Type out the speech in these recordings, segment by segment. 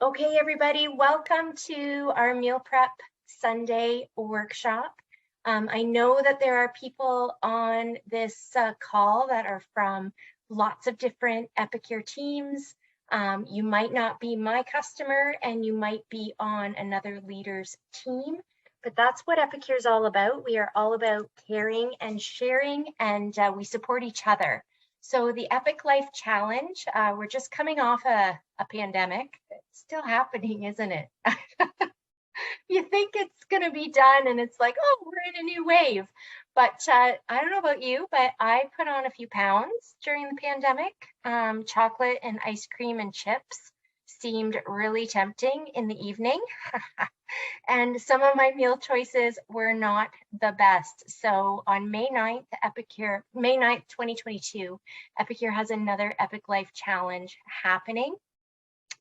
Okay, everybody, welcome to our meal prep Sunday workshop. I know that there are people on this call that are from lots of different Epicure teams. You might not be my customer and you might be on another leader's team, but that's what Epicure is all about. We are all about caring and sharing, and we support each other. So the Epic Life Challenge, we're just coming off a pandemic. It's still happening, isn't it? You think it's going to be done and it's like, oh, we're in a new wave. But I don't know about you, but I put on a few pounds during the pandemic. Chocolate and ice cream and chips seemed really tempting in the evening. And some of my meal choices were not the best. So on May 9th, May 9th, 2022, Epicure has another Epic Life Challenge happening.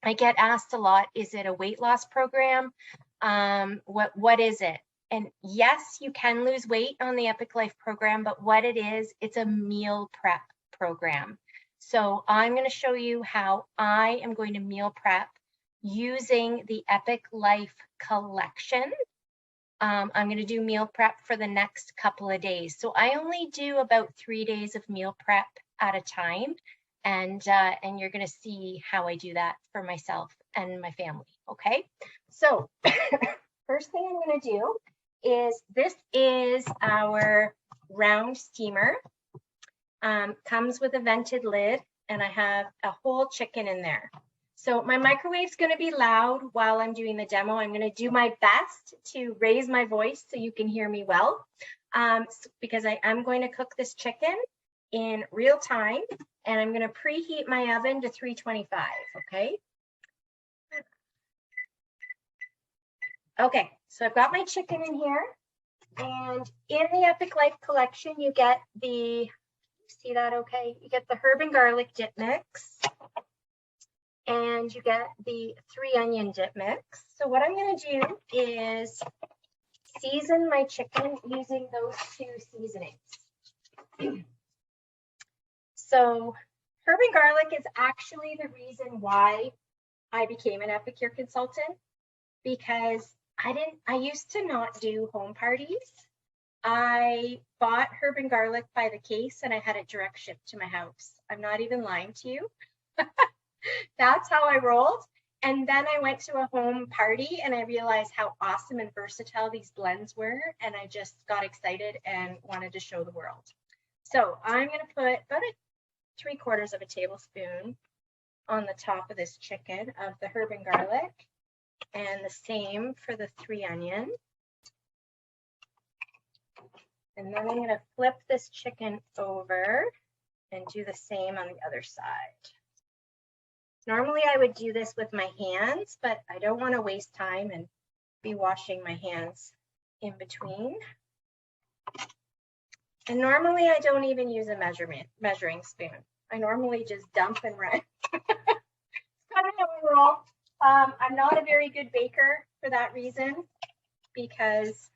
I get asked a lot, is it a weight loss program? What is it? And yes, you can lose weight on the Epic Life program, but what it is, it's a meal prep program. So I'm going to show you how I am going to meal prep using the Epic Life collection. I'm going to do meal prep for the next couple of days. So I only do about 3 days of meal prep at a time. And you're going to see how I do that for myself and my family. Okay. So first thing I'm going to do is, this is our round steamer. Comes with a vented lid, and I have a whole chicken in there. So my microwave's going to be loud while I'm doing the demo. I'm going to do my best to raise my voice so you can hear me well, because I'm going to cook this chicken in real time, and I'm going to preheat my oven to 325, okay? Okay, so I've got my chicken in here, and in the Epic Life collection, you get the, see that okay? You get the herb and garlic dip mix, and you get the 3 onion dip mix. So what I'm going to do is season my chicken using those 2 seasonings. So herb and garlic is actually the reason why I became an Epicure consultant, because I used to not do home parties. I bought herb and garlic by the case and I had it direct shipped to my house. I'm not even lying to you. That's how I rolled. And then I went to a home party and I realized how awesome and versatile these blends were. And I just got excited and wanted to show the world. So I'm going to put about 3/4 of a tablespoon on the top of this chicken of the herb and garlic, and the same for the 3 onion. And then I'm going to flip this chicken over and do the same on the other side. Normally I would do this with my hands, but I don't want to waste time and be washing my hands in between. And normally I don't even use a measuring spoon. I normally just dump and run. Kind of how I roll. I'm not a very good baker for that reason, because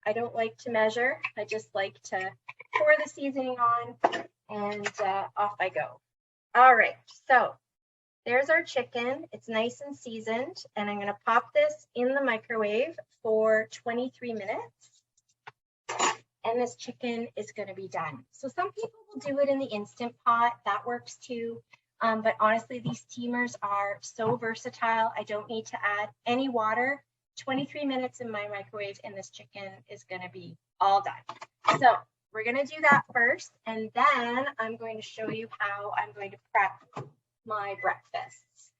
I don't like to measure. I just like to pour the seasoning on and off I go. All right, so there's our chicken. It's nice and seasoned, and I'm going to pop this in the microwave for 23 minutes. And this chicken is going to be done. So some people will do it in the Instant Pot. That works too. But honestly, these steamers are so versatile. I don't need to add any water. 23 minutes in my microwave and this chicken is going to be all done. So we're going to do that first. And then I'm going to show you how I'm going to prep my breakfasts.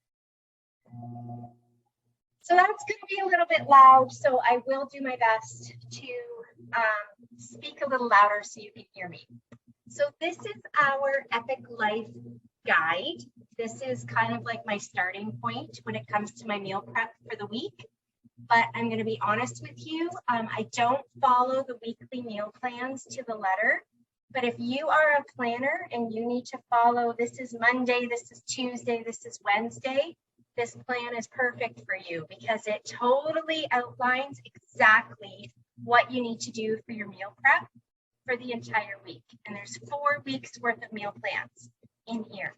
So that's going to be a little bit loud. So I will do my best to speak a little louder so you can hear me. So this is our Epic Life guide. This is kind of like my starting point when it comes to my meal prep for the week. But I'm going to be honest with you, I don't follow the weekly meal plans to the letter. But if you are a planner and you need to follow, this is Monday, this is Tuesday, this is Wednesday, this plan is perfect for you, because it totally outlines exactly what you need to do for your meal prep for the entire week. And there's 4 weeks worth of meal plans in here.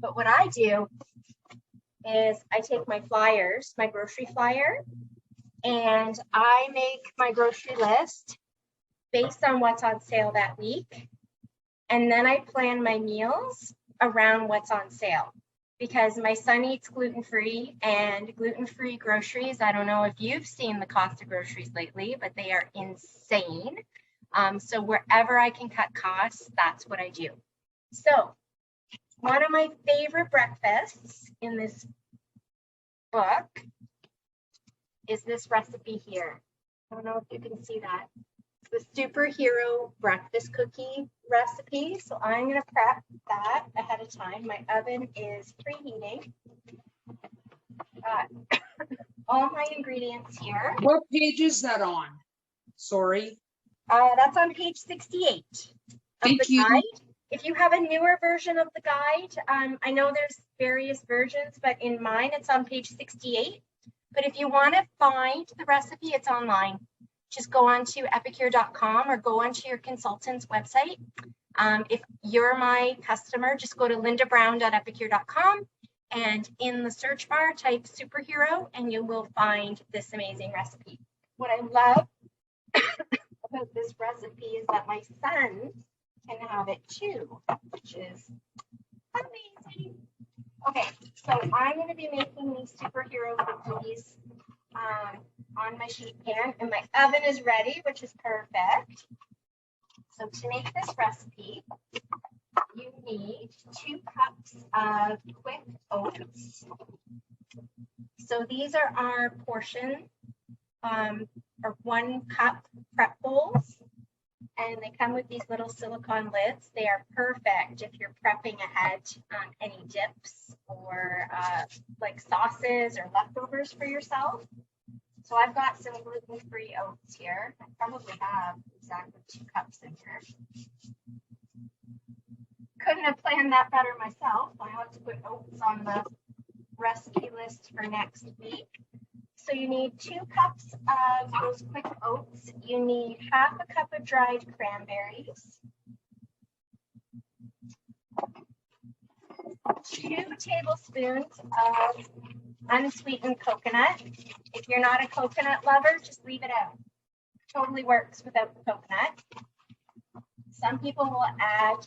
But what I do is I take my flyers, my grocery flyer, and I make my grocery list based on what's on sale that week. And then I plan my meals around what's on sale, because my son eats gluten-free, and gluten-free groceries, I don't know if you've seen the cost of groceries lately, but they are insane. So wherever I can cut costs, that's what I do. So one of my favorite breakfasts in this book is this recipe here. I don't know if you can see that. It's the superhero breakfast cookie recipe. So I'm going to prep that ahead of time. My oven is preheating. All my ingredients here. What page is that on? Sorry. That's on page 68 of Thank the you. guide. If you have a newer version of the guide, I know there's various versions, but in mine, it's on page 68. But if you want to find the recipe, it's online. Just go on to epicure.com or go onto your consultant's website. If you're my customer, just go to lindabrown.epicure.com, and in the search bar, type superhero, and you will find this amazing recipe. What I love about this recipe is that my son can have it too, which is amazing. Okay, so I'm going to be making these superhero cookies on my sheet pan, and my oven is ready, which is perfect. So to make this recipe, you need 2 cups of quick oats. So these are our portion, or 1 cup prep bowls, and they come with these little silicone lids. They are perfect if you're prepping ahead on any dips or like sauces or leftovers for yourself. So I've got some gluten-free oats here. I probably have exactly 2 cups in here. Couldn't have planned that better myself. I have to put oats on the recipe list for next week. So you need 2 cups of those quick oats. You need half a cup of dried cranberries, 2 tablespoons of unsweetened coconut. If you're not a coconut lover, just leave it out. Totally works without the coconut. Some people will add,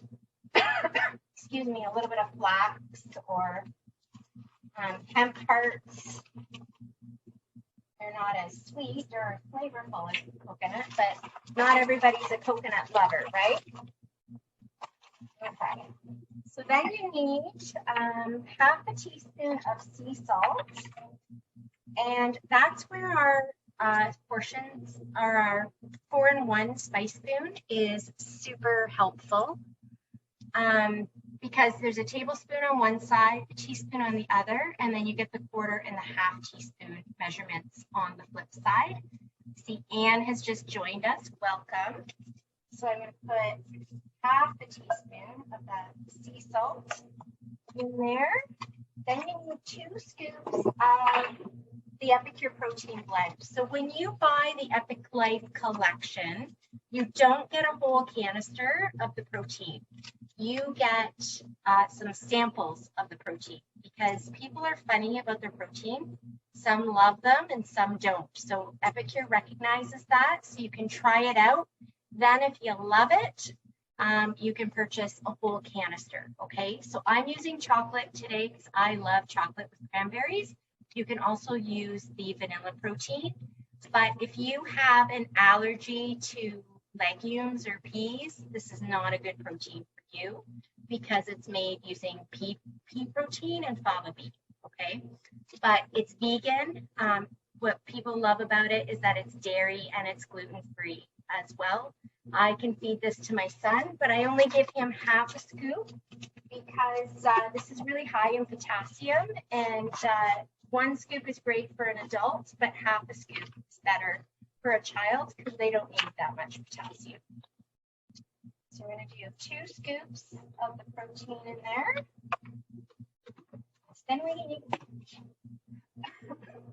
excuse me, a little bit of flax or hemp hearts. They're not as sweet or flavorful as coconut, but not everybody's a coconut lover, right? Okay. So then you need half a teaspoon of sea salt, and that's where our portions, or our 4-in-1 spice spoon is super helpful. Because there's a tablespoon on one side, a teaspoon on the other, and then you get the 1/4 and the 1/2 teaspoon measurements on the flip side. See, Anne has just joined us. Welcome. So I'm going to put half a teaspoon of that sea salt in there. Then you need 2 scoops of the Epicure protein blend. So when you buy the Epic Life collection, you don't get a whole canister of the protein. You get some samples of the protein, because people are funny about their protein. Some love them and some don't. So Epicure recognizes that, so you can try it out. Then if you love it, you can purchase a whole canister, okay? So I'm using chocolate today because I love chocolate with cranberries. You can also use the vanilla protein, but if you have an allergy to legumes or peas, this is not a good protein for you, because it's made using pea protein and fava bean, okay? But it's vegan. What people love about it is that it's dairy and it's gluten-free as well. I can feed this to my son, but I only give him half a scoop because this is really high in potassium, and 1 scoop is great for an adult, but half a scoop is better for a child because they don't need that much potassium. So we're going to do 2 scoops of the protein in there. Then we need,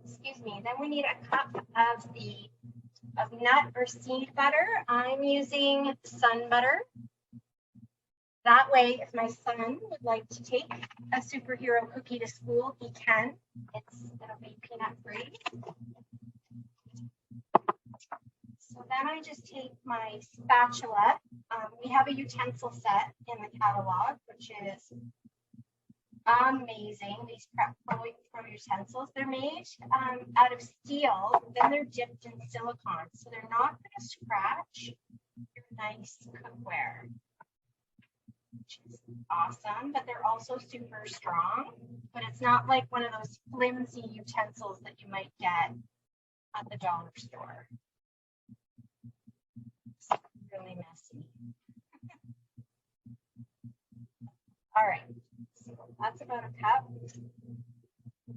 excuse me, then we need a cup of nut or seed butter. I'm using sun butter. That way, if my son would like to take a superhero cookie to school, he can. It'll be peanut free. So then I just take my spatula. We have a utensil set in the catalog, which is amazing. These Prep Pro utensils, they're made out of steel, then they're dipped in silicone, so they're not going to scratch your nice cookware, which is awesome. But they're also super strong. But it's not like one of those flimsy utensils that you might get at the dollar store. It's really messy. All right. That's about a cup.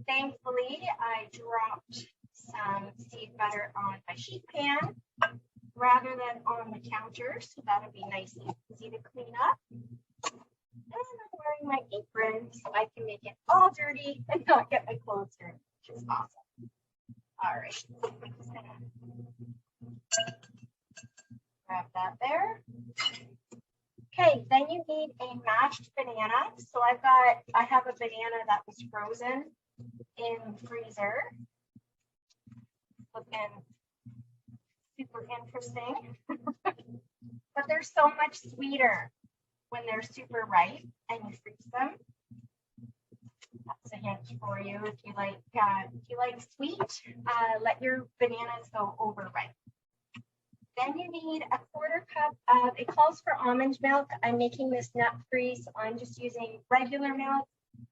Thankfully, I dropped some seed butter on my sheet pan rather than on the counter, so that'll be nice and easy to clean up. And I'm wearing my apron so I can make it all dirty and not get my clothes dirty, which is awesome. All right, I'm just gonna grab that there. Okay, then you need a mashed banana. So I have a banana that was frozen in the freezer. Looking super interesting. But they're so much sweeter when they're super ripe and you freeze them. That's a hint for you. If you like sweet, let your bananas go overripe. Then you need a 1/4 cup of, it calls for almond milk. I'm making this nut free, so I'm just using regular milk.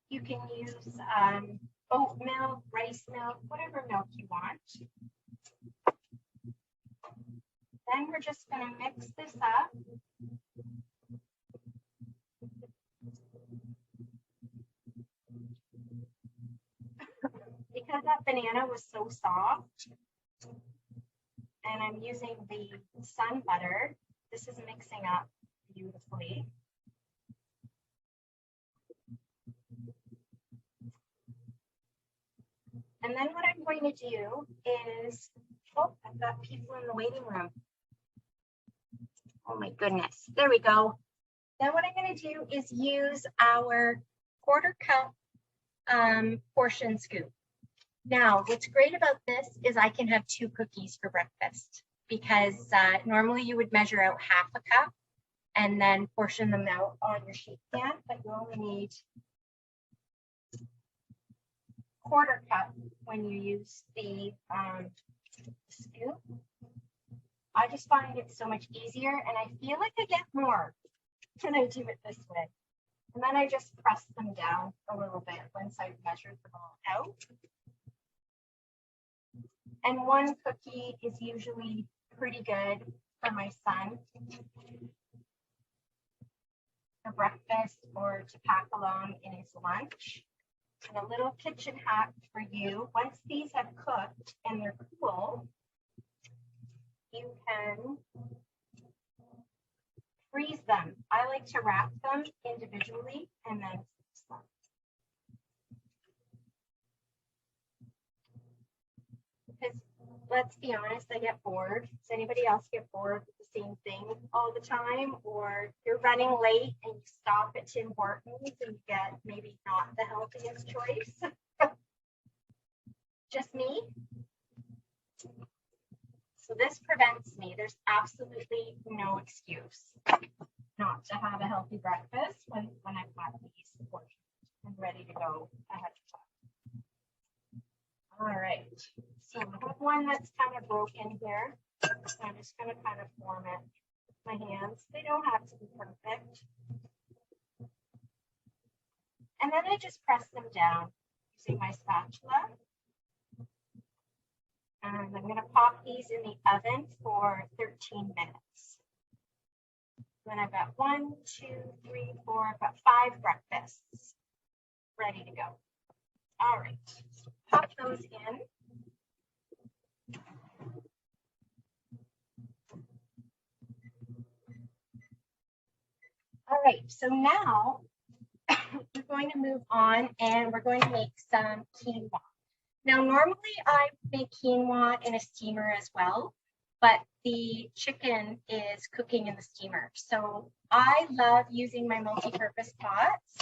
You can use oat milk, rice milk, whatever milk you want. Then we're just going to mix this up. Because that banana was so soft, and I'm using the sun butter, this is mixing up beautifully. And then what I'm going to do is, oh, I've got people in the waiting room. Oh my goodness, there we go. Then what I'm going to do is use our 1/4 cup portion scoop. Now, what's great about this is I can have 2 cookies for breakfast, because normally you would measure out 1/2 cup and then portion them out on your sheet pan, but you only need 1/4 cup when you use the scoop. I just find it so much easier, and I feel like I get more when I do it this way. And then I just press them down a little bit once I've measured them all out. And 1 cookie is usually pretty good for my son for breakfast or to pack along in his lunch. And a little kitchen hack for you, once these have cooked and they're cool, you can freeze them. I like to wrap them individually and then freeze them. Because let's be honest, I get bored. Does anybody else get bored with the same thing all the time? Or you're running late and you stop at Tim Hortons and you get maybe not the healthiest choice? Just me? So this prevents me. There's absolutely no excuse not to have a healthy breakfast when I've got these portions and ready to go ahead of time. All right, so I have one that's kind of broken here. So I'm just going to kind of form it with my hands. They don't have to be perfect. And then I just press them down using my spatula. And I'm going to pop these in the oven for 13 minutes. Then I've got 1, 2, 3, 4, I've got 5 breakfasts ready to go. All right, so pop those in. All right, so now we're going to move on and we're going to make some quinoa. Now, normally I make quinoa in a steamer as well, but the chicken is cooking in the steamer. So I love using my multi-purpose pots.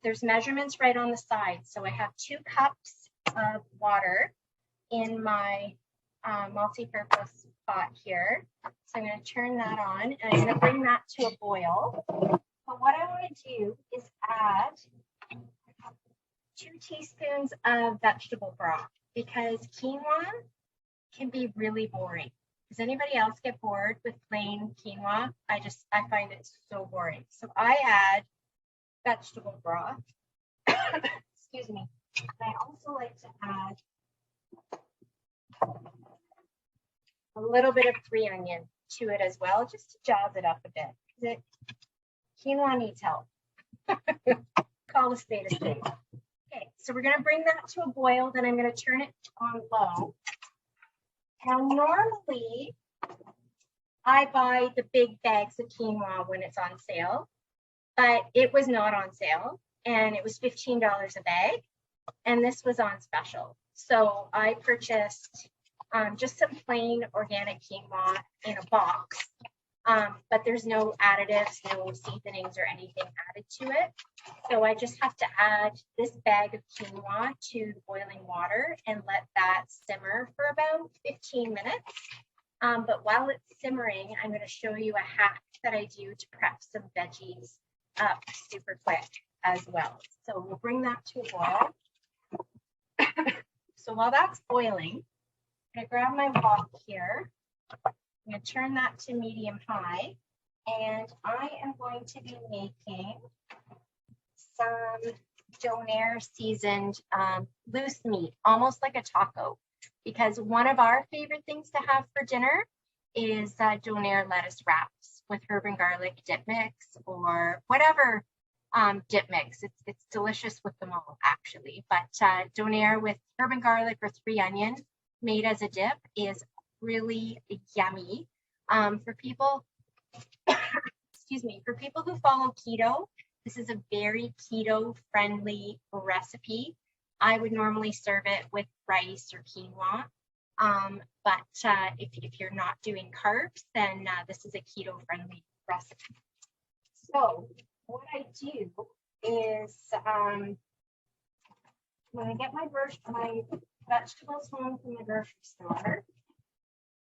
There's measurements right on the side. So I have 2 cups of water in my multi-purpose pot here. So I'm going to turn that on and I'm going to bring that to a boil. But what I want to do is add 2 teaspoons of vegetable broth because quinoa can be really boring. Does anybody else get bored with plain quinoa? I find it so boring. So I add vegetable broth. Excuse me. I also like to add a little bit of 3 onion to it as well, just to jazz it up a bit. Quinoa needs help. Call a spade a spade. Okay, so we're going to bring that to a boil, then I'm going to turn it on low. Now, normally, I buy the big bags of quinoa when it's on sale, but it was not on sale, and it was $15 a bag, and this was on special. So I purchased just some plain organic quinoa in a box, but there's no additives, no seasonings or anything added to it. So I just have to add this bag of quinoa to the boiling water and let that simmer for about 15 minutes. But while it's simmering, I'm going to show you a hack that I do to prep some veggies up super quick as well. So we'll bring that to a boil. So while that's boiling, I'm going to grab my wok here. I'm going to turn that to medium high, and I am going to be making some Donair seasoned loose meat, almost like a taco, because one of our favorite things to have for dinner is Donair lettuce wraps with herb and garlic dip mix or whatever dip mix. It's delicious with them all, actually. But Donair with herb and garlic or 3 onion made as a dip is really yummy. For people, excuse me, for people who follow keto, this is a very keto-friendly recipe. I would normally serve it with rice or quinoa. But if you're not doing carbs, then this is a keto-friendly recipe. So what I do is when I get my vegetables home from the grocery store,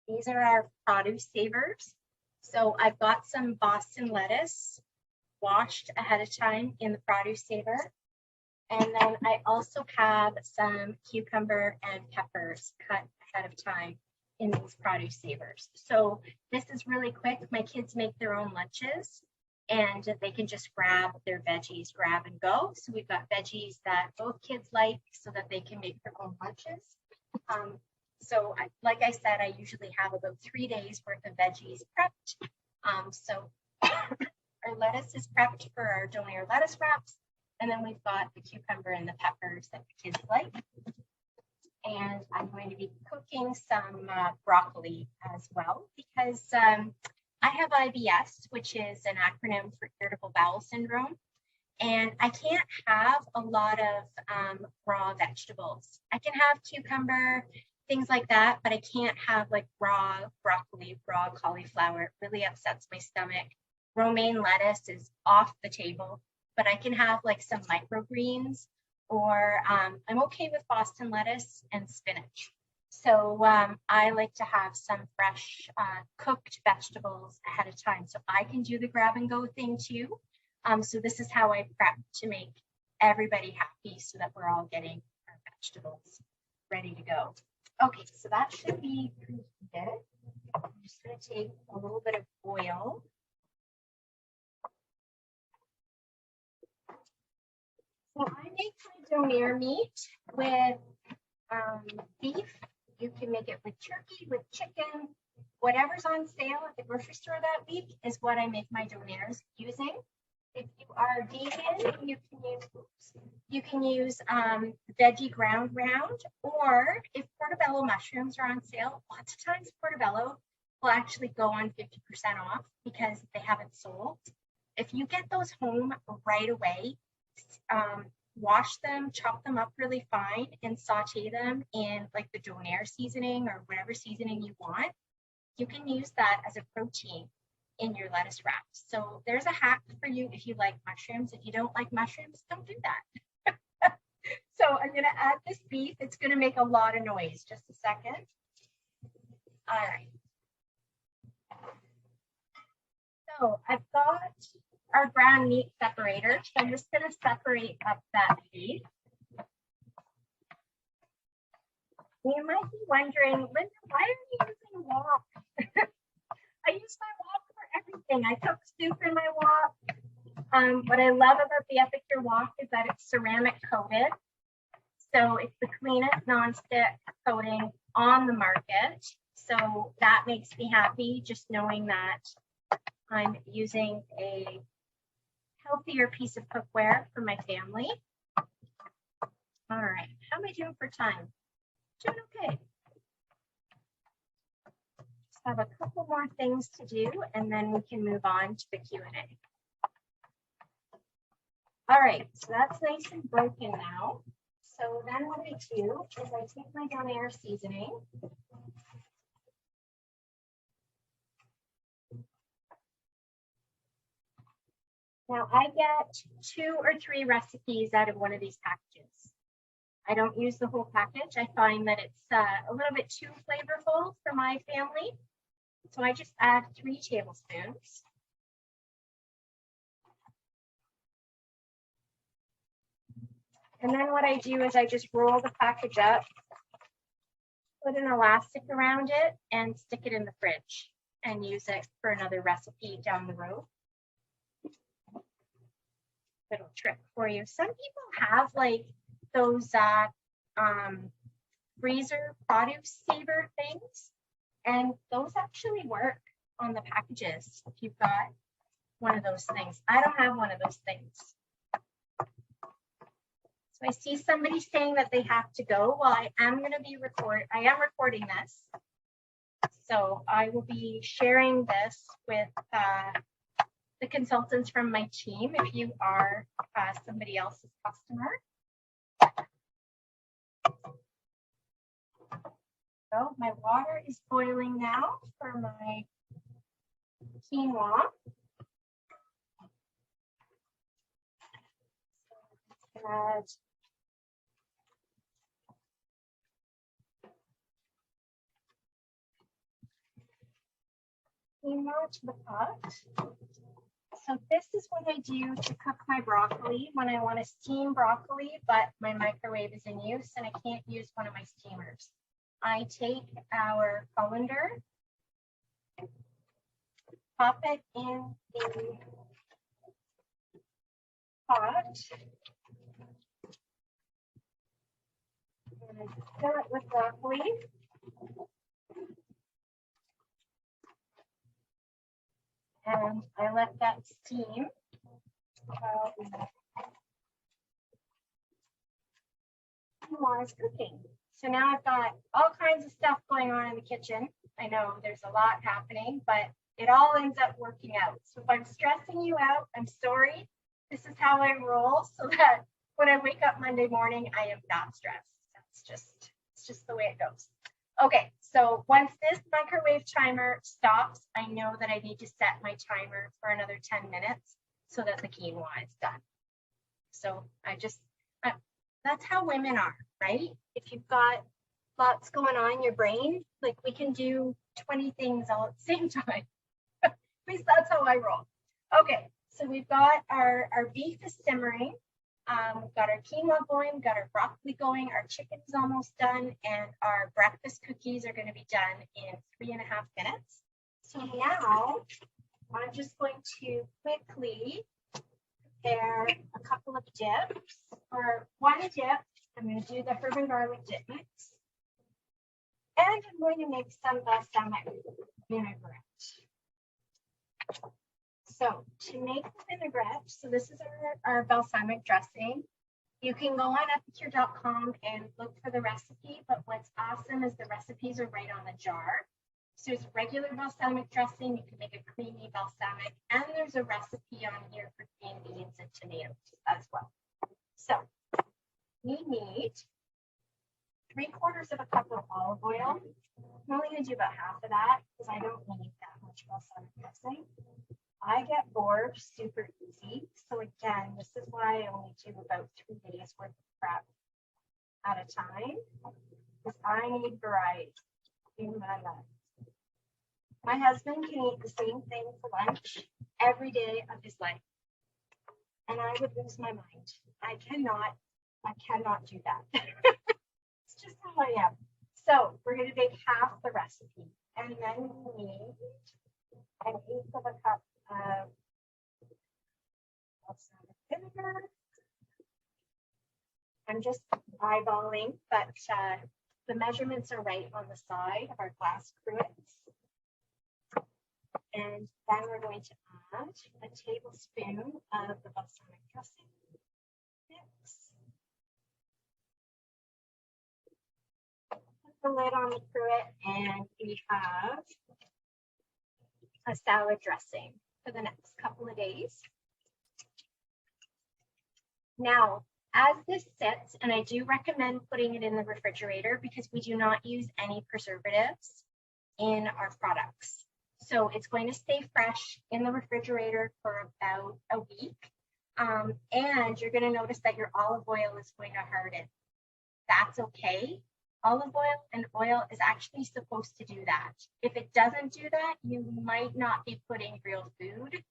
these are our produce savers. So I've got some Boston lettuce washed ahead of time in the produce saver. And then I also have some cucumber and peppers cut ahead of time in these produce savers. So this is really quick. My kids make their own lunches and they can just grab their veggies, grab and go. So we've got veggies that both kids like so that they can make their own lunches. So like I said, I usually have about 3 days worth of veggies prepped. So our lettuce is prepped for our Donair lettuce wraps. And then we've got the cucumber and the peppers that the kids like. And I'm going to be cooking some broccoli as well because I have IBS, which is an acronym for irritable bowel syndrome. And I can't have a lot of raw vegetables. I can have cucumber, things like that, but I can't have like raw broccoli, raw cauliflower. It really upsets my stomach. Romaine lettuce is off the table, but I can have like some microgreens, or I'm okay with Boston lettuce and spinach. So I like to have some fresh cooked vegetables ahead of time so I can do the grab and go thing too. So this is how I prep to make everybody happy so that we're all getting our vegetables ready to go. Okay, so that should be preheated. I'm just going to take a little bit of oil. So I make my Donair meat with beef. You can make it with turkey, with chicken, whatever's on sale at the grocery store that week is what I make my Donairs using. If you are vegan, you can use veggie ground round, or if portobello mushrooms are on sale, lots of times portobello will actually go on 50% off because they haven't sold. If you get those home right away, wash them, chop them up really fine, and saute them in like the Donair seasoning or whatever seasoning you want. You can use that as a protein in your lettuce wraps. So there's a hack for you if you like mushrooms. If you don't like mushrooms, don't do that. So I'm going to add this beef. It's going to make a lot of noise. Just a second. All right. So I've got our ground meat separator. So I'm just going to separate up that beef. You might be wondering, Linda, why are you using wok? I use my wok for everything. I cook soup in my wok. What I love about the Epicure wok is that it's ceramic coated. So it's the cleanest nonstick coating on the market. So that makes me happy just knowing that I'm using a healthier piece of cookware for my family. All right, how am I doing for time? Doing okay. Just have a couple more things to do and then we can move on to the Q&A. All right, so that's nice and broken now. So then what I do is I take my Donair seasoning. Now I get 2 or 3 recipes out of one of these packages. I don't use the whole package. I find that it's a little bit too flavorful for my family. So I just add 3 tablespoons. And then what I do is I just roll the package up, put an elastic around it, and stick it in the fridge and use it for another recipe down the road. Little trick for you. Some people have like those freezer produce saver things, and those actually work on the packages if you've got one of those things. I don't have one of those things. So I see somebody saying that they have to go. Well, I am recording this. So I will be sharing this with the consultants from my team if you are somebody else's customer. So my water is boiling now for my quinoa. Add quinoa to the pot. So this is what I do to cook my broccoli when I want to steam broccoli, but my microwave is in use and I can't use one of my steamers. I take our colander, pop it in the pot, and fill it with broccoli. And I let that steam while the quinoa is cooking. So now I've got all kinds of stuff going on in the kitchen. I know there's a lot happening, but it all ends up working out. So if I'm stressing you out, I'm sorry. This is how I roll so that when I wake up Monday morning, I am not stressed. It's just the way it goes. Okay, so once this microwave timer stops, I know that I need to set my timer for another 10 minutes so that the quinoa is done. So that's how women are, right? If you've got lots going on in your brain, like we can do 20 things all at the same time. At least that's how I roll. Okay, so we've got our beef is simmering. We've got our quinoa going, we've got our broccoli going, our chicken is almost done, and our breakfast cookies are going to be done in 3.5 minutes. So now I'm just going to quickly prepare a couple of dips. For one dip, I'm going to do the herb and garlic dip mix. And I'm going to make some balsamic vinaigrette. So to make the vinaigrette, so this is our balsamic dressing. You can go on epicure.com and look for the recipe, but what's awesome is the recipes are right on the jar. So it's regular balsamic dressing. You can make a creamy balsamic, and there's a recipe on here for green beans and tomatoes as well. So we need 3/4 of a cup of olive oil. I'm only going to do about half of that because I don't need that much balsamic dressing. I get bored super easy. So again, this is why I only do about 3 days worth of prep at a time, because I need variety in my life. My husband can eat the same thing for lunch every day of his life, and I would lose my mind. I cannot do that. It's just how I am. So we're going to make half the recipe, and then we need 1/8 of a cup of balsamic vinegar. I'm just eyeballing, but the measurements are right on the side of our glass cruets. And then we're going to add a tablespoon of the balsamic dressing mix. Put the lid on the cruet, and we have a salad dressing for the next couple of days. Now, as this sits, and I do recommend putting it in the refrigerator because we do not use any preservatives in our products. So it's going to stay fresh in the refrigerator for about a week. And you're going to notice that your olive oil is going to harden. That's okay. Olive oil and oil is actually supposed to do that. If it doesn't do that, you might not be putting real food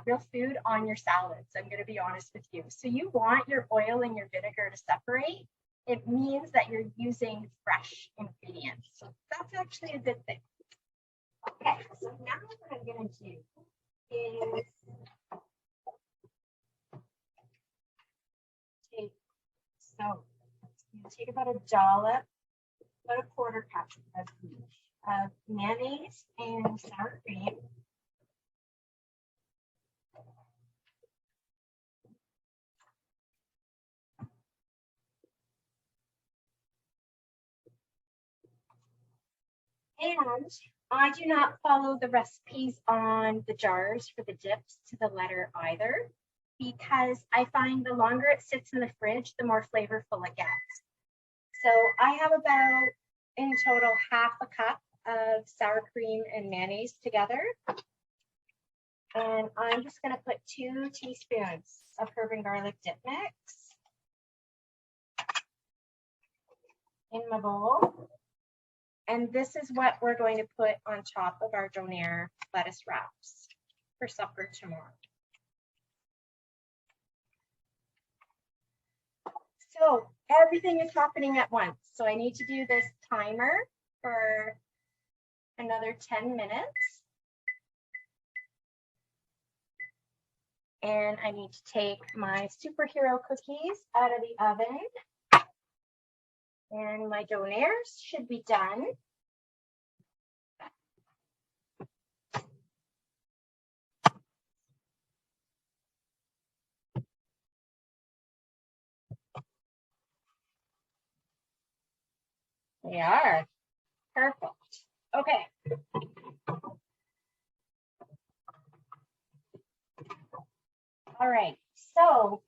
real food on your salads. I'm going to be honest with you. So you want your oil and your vinegar to separate. It means that you're using fresh ingredients. So that's actually a good thing. Okay, so now what I'm going to do is take about a dollop, about a 1/4 cup of each of mayonnaise and sour cream. And I do not follow the recipes on the jars for the dips to the letter either, because I find the longer it sits in the fridge, the more flavorful it gets. So I have about, in total, 1/2 cup of sour cream and mayonnaise together. And I'm just going to put 2 teaspoons of herb and garlic dip mix in my bowl. And this is what we're going to put on top of our Donair lettuce wraps for supper tomorrow. So everything is happening at once. So I need to do this timer for another 10 minutes. And I need to take my superhero cookies out of the oven. And my Donairs should be done. They are. Perfect. Okay. All right. So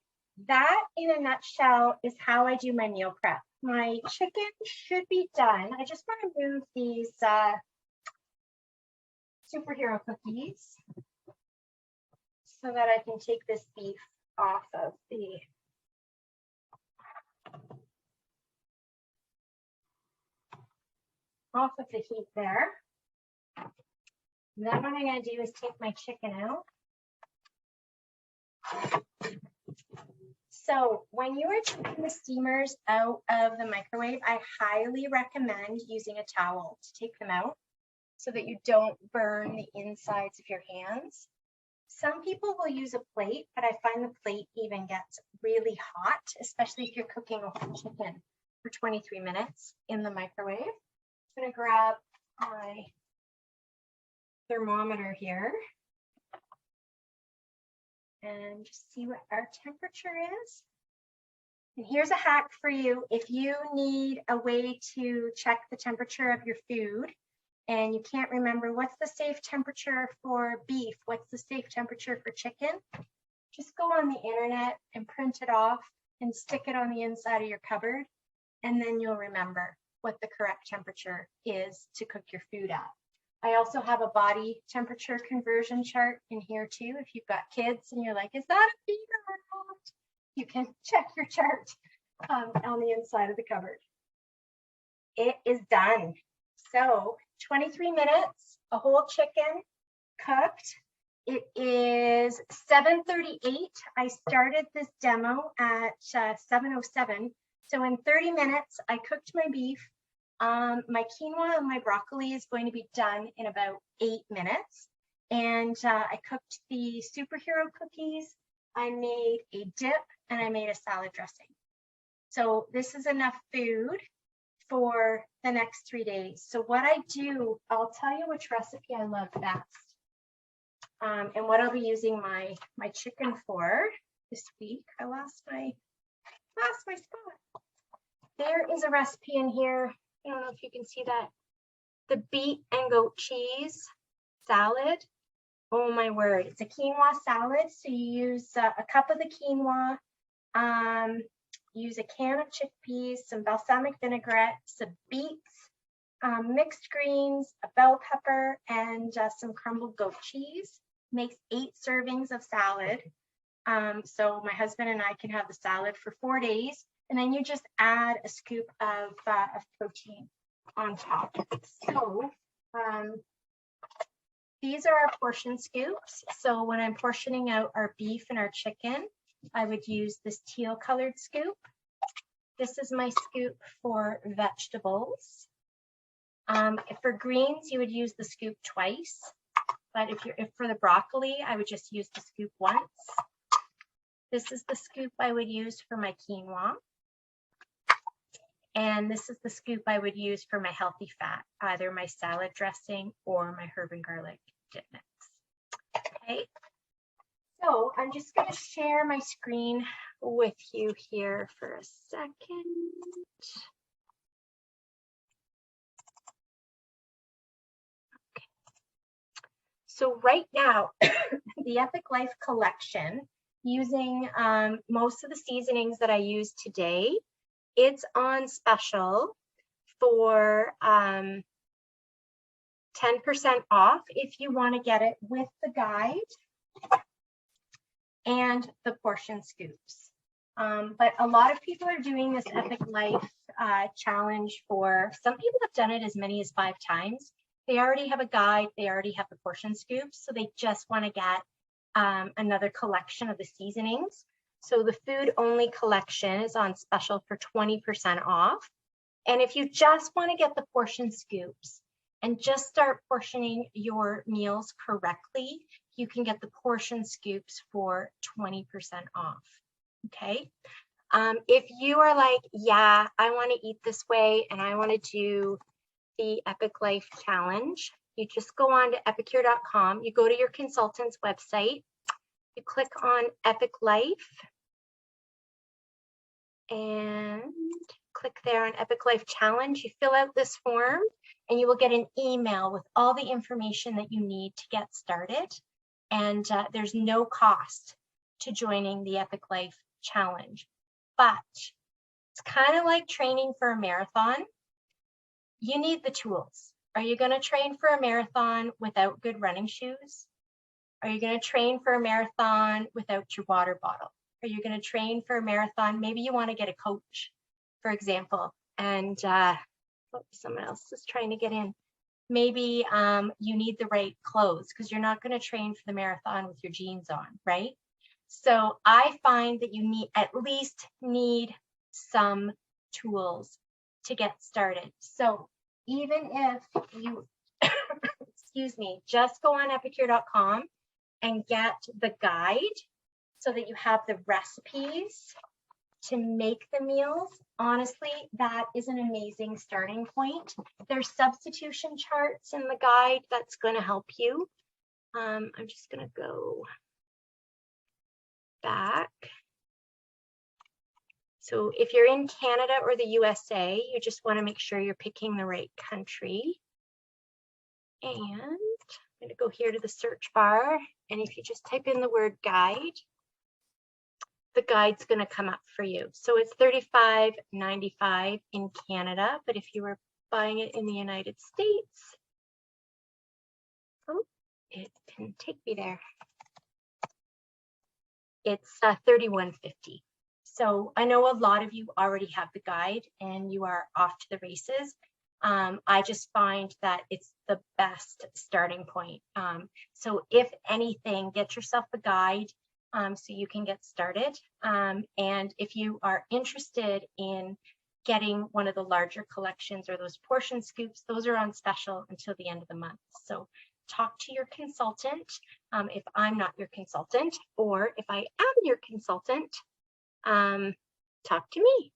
that in a nutshell is how I do my meal prep. My chicken should be done. I just want to move these superhero cookies so that I can take this beef off of the heat there. And then what I'm going to do is take my chicken out. So when you are taking the steamers out of the microwave, I highly recommend using a towel to take them out so that you don't burn the insides of your hands. Some people will use a plate, but I find the plate even gets really hot, especially if you're cooking a whole chicken for 23 minutes in the microwave. I'm going to grab my thermometer here and just see what our temperature is. And here's a hack for you. If you need a way to check the temperature of your food and you can't remember what's the safe temperature for beef, what's the safe temperature for chicken, just go on the internet and print it off and stick it on the inside of your cupboard, and then you'll remember what the correct temperature is to cook your food at. I also have a body temperature conversion chart in here too. If you've got kids and you're like, is that a fever or not? You can check your chart on the inside of the cupboard. It is done. So 23 minutes, a whole chicken cooked. It is 7:38. I started this demo at 7:07. So in 30 minutes, I cooked my beef. My quinoa and my broccoli is going to be done in about 8 minutes. And I cooked the superhero cookies. I made a dip and I made a salad dressing. So this is enough food for the next 3 days. So what I do, I'll tell you which recipe I love best. And what I'll be using my chicken for this week. I lost my spot. There is a recipe in here. I don't know if you can see that. The beet and goat cheese salad. Oh my word, it's a quinoa salad. So you use a cup of the quinoa, use a can of chickpeas, some balsamic vinaigrette, some beets, mixed greens, a bell pepper, and some crumbled goat cheese. Makes 8 servings of salad. So my husband and I can have the salad for 4 days. And then you just add a scoop of protein on top. So these are our portion scoops. So when I'm portioning out our beef and our chicken, I would use this teal colored scoop. This is my scoop for vegetables. For greens, you would use the scoop twice. But if for the broccoli, I would just use the scoop once. This is the scoop I would use for my quinoa. And this is the scoop I would use for my healthy fat, either my salad dressing or my herb and garlic dip mix. Okay, so I'm just going to share my screen with you here for a second. Okay. So right now, the Epic Life collection, using most of the seasonings that I use today, it's on special for 10% off if you want to get it with the guide and the portion scoops. But a lot of people are doing this Epic Life challenge for, some people have done it as many as 5 times. They already have a guide, they already have the portion scoops, so they just want to get another collection of the seasonings. So the food only collection is on special for 20% off. And if you just want to get the portion scoops and just start portioning your meals correctly, you can get the portion scoops for 20% off. Okay. If you are like, yeah, I want to eat this way and I want to do the Epic Life challenge, you just go on to epicure.com, you go to your consultant's website, you click on Epic Life and click there on Epic Life Challenge. You fill out this form and you will get an email with all the information that you need to get started. And there's no cost to joining the Epic Life Challenge. But it's kind of like training for a marathon. You need the tools. Are you going to train for a marathon without good running shoes? Are you going to train for a marathon without your water bottle? Are you going to train for a marathon? Maybe you want to get a coach, for example, and someone else is trying to get in. Maybe you need the right clothes because you're not going to train for the marathon with your jeans on, right? So I find that you at least need some tools to get started. So even if you, excuse me, just go on epicure.com and get the guide so that you have the recipes to make the meals. Honestly, that is an amazing starting point. There's substitution charts in the guide that's going to help you. I'm just going to go back. So if you're in Canada or the USA, you just want to make sure you're picking the right country. And I'm going to go here to the search bar. And if you just type in the word guide, the guide's going to come up for you. So it's $35.95 in Canada, but if you were buying it in the United States, oh, it can take me there. It's $31.50. So I know a lot of you already have the guide and you are off to the races. I just find that it's the best starting point. So if anything, get yourself a guide so you can get started. And if you are interested in getting one of the larger collections or those portion scoops, those are on special until the end of the month. So talk to your consultant if I'm not your consultant, or if I am your consultant, talk to me.